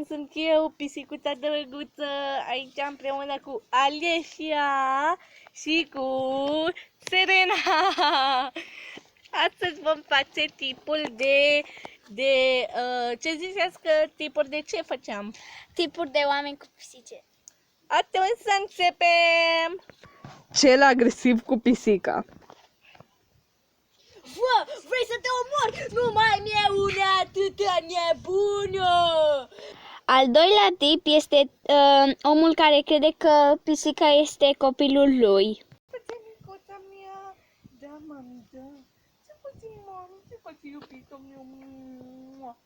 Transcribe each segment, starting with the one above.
sunt eu, pisicuța drăguță, aici împreună cu Alesia și cu Serena. Astăzi vom face tipul ce ziceți că tipuri de ce făceam? Tipuri de oameni cu pisice. Atunci să începem! Cel agresiv cu pisica. Bă, vrei să te omor? Nu mai mi-e una atâta nebună! Al doilea tip este omul care crede că pisica este copilul lui. Micuța mea, da, mami, da. Ce faci, mami? Ce faci, iubito meu?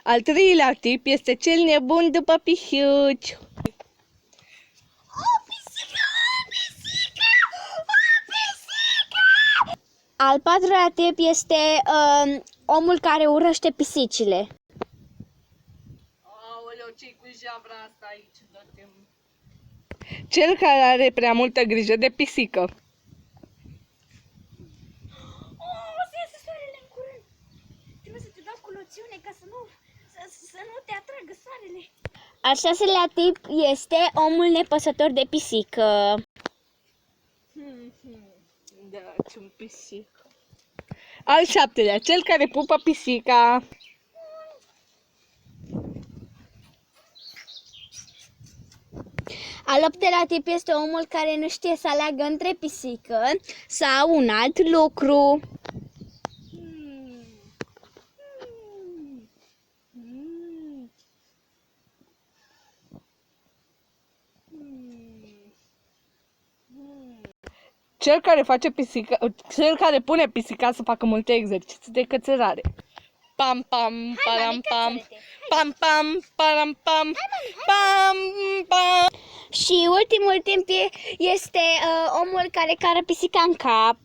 Al treilea tip este cel nebun după pisiuci. Al patrulea tip este omul care urăște pisicile. Aoleu, ce-i cu jabra asta aici? Cel care are prea multă grijă de pisică. O să iasă soarele în curând. Trebuie să te dau cu loțiune ca să nu te atragă soarele. Al șaselea tip este omul nepăsător de pisică. Da, ce-un pisic. Al șaptelea, cel care pupă pisica. Al optelea tip este omul care nu știe să aleagă între pisică sau un alt lucru. Cel care pune pisica să facă multe exerciții de cățărare. Pam pam param pam. Pam pam param pam. Pam pam. Și ultimul timp este omul care cară pisica în cap.